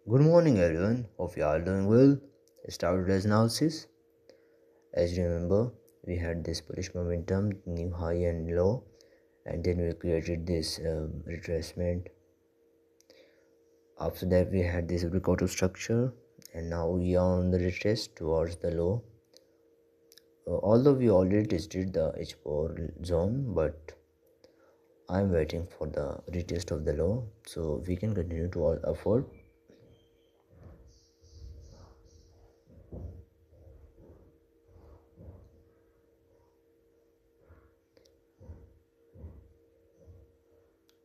Good morning, everyone. Hope you are doing well. Started as analysis. As you remember, we had this bullish momentum, new high and low, and then we created this retracement. After that, we had this breakout structure, and now we are on the retest towards the low. Although we already tested the H4 zone, but I'm waiting for the retest of the low, so we can continue toward upward.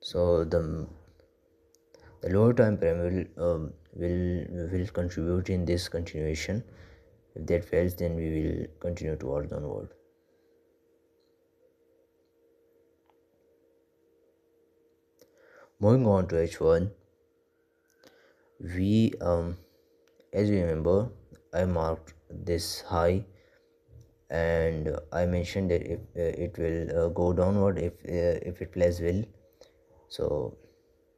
So the lower time frame will contribute in this continuation. If that fails, then we will continue towards downward. Moving on to H1, we as you remember, I marked this high and I mentioned that if it will go downward if it plays well. So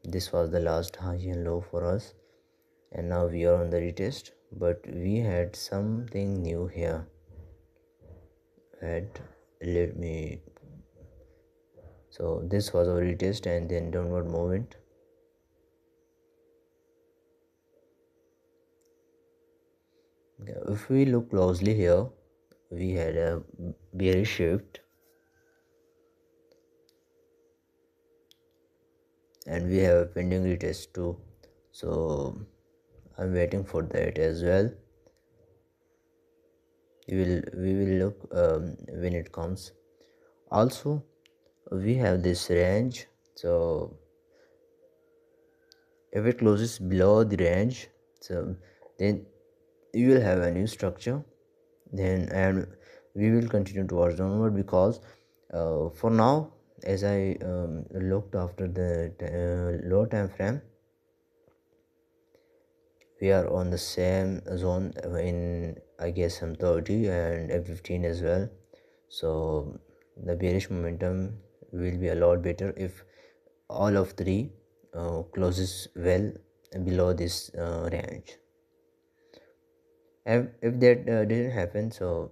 this was the last high and low for us, and now we are on the retest, but we had something new here. And let me, so this was our retest and then downward movement. If we look closely here, we had a bearish shift and we have a pending retest too, so I'm waiting for that as well. We will look when it comes. Also, we have this range, so if it closes below the range, so then you will have a new structure, then and we will continue towards downward, because for now, as I looked after the low time frame, we are on the same zone in, I guess, some 30 and F15 as well. So the bearish momentum will be a lot better if all of three closes well below this range. If that didn't happen, so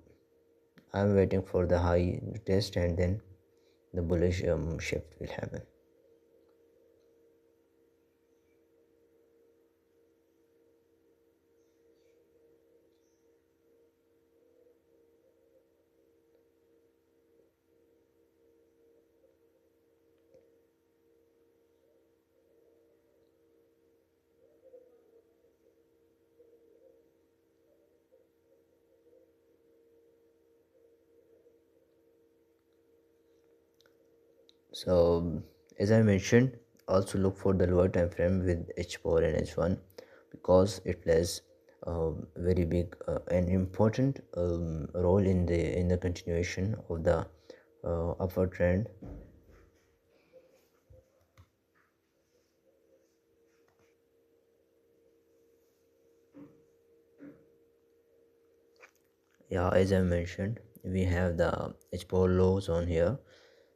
I'm waiting for the high test and then the bullish shift will happen. So as I mentioned, also look for the lower time frame with H4 and H1, because it plays a very big and important role in the continuation of the upward trend. Yeah, as I mentioned, we have the H4 low zone here.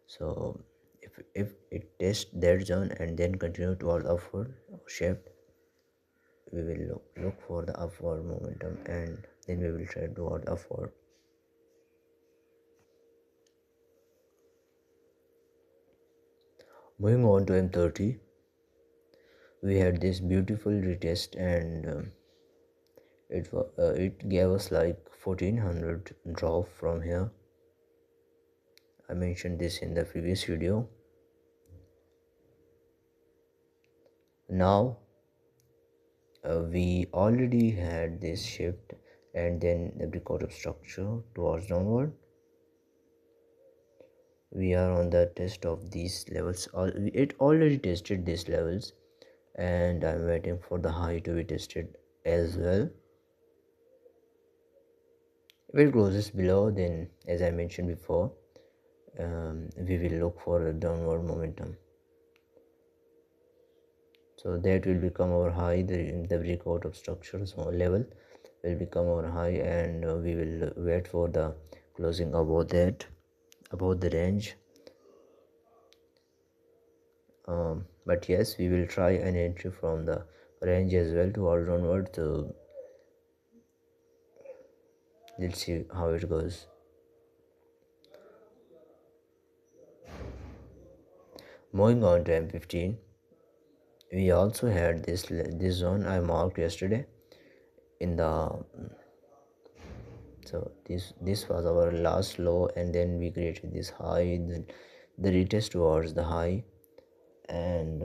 So if it tests that zone and then continue toward upward shift, we will look for the upward momentum and then we will try toward upward. Moving on to M30, we had this beautiful retest and it gave us like 1400 drop from here. I mentioned this in the previous video. Now we already had this shift and then the breakout of structure towards downward. We are on the test of these levels. It already tested these levels and I'm waiting for the high to be tested as well. If it closes below, then as I mentioned before, we will look for a downward momentum. So that will become our high. The breakout of structures level will become our high, and we will wait for the closing above that, above the range. But yes, we will try an entry from the range as well towards downward. So let's see how it goes. Moving on to M15, we also had this zone I marked yesterday in the, so this was our last low, and then we created this high, the retest towards the high, and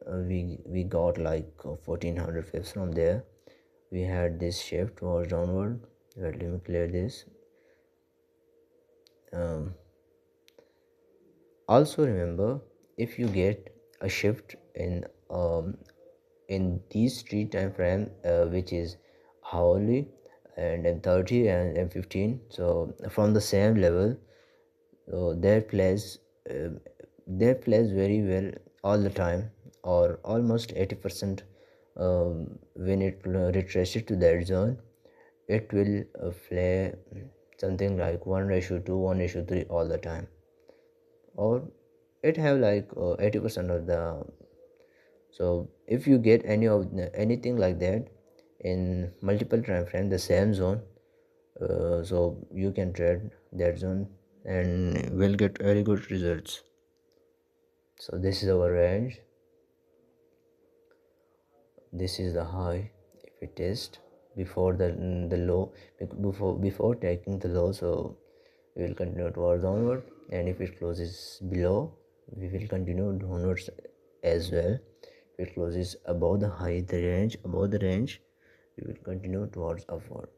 we got like 1400 pips from there. We had this shift towards downward. Let me clear this. um, Also remember, if you get a shift in these three time frame, which is hourly and M30 and M15, so from the same level, so uh, that plays very well all the time, or almost 80%. When it retraces to that zone, it will play something like 1:2, 1:3 all the time, or it have like 80% of the. So if you get anything like that in multiple time frame, the same zone, so you can trade that zone and will get very good results. So this is our range, this is the high. If we test before the low, before taking the low, so we will continue towards downward, and if it closes below, we will continue downwards as well. If it closes above the high, the range above the range, we will continue towards upward.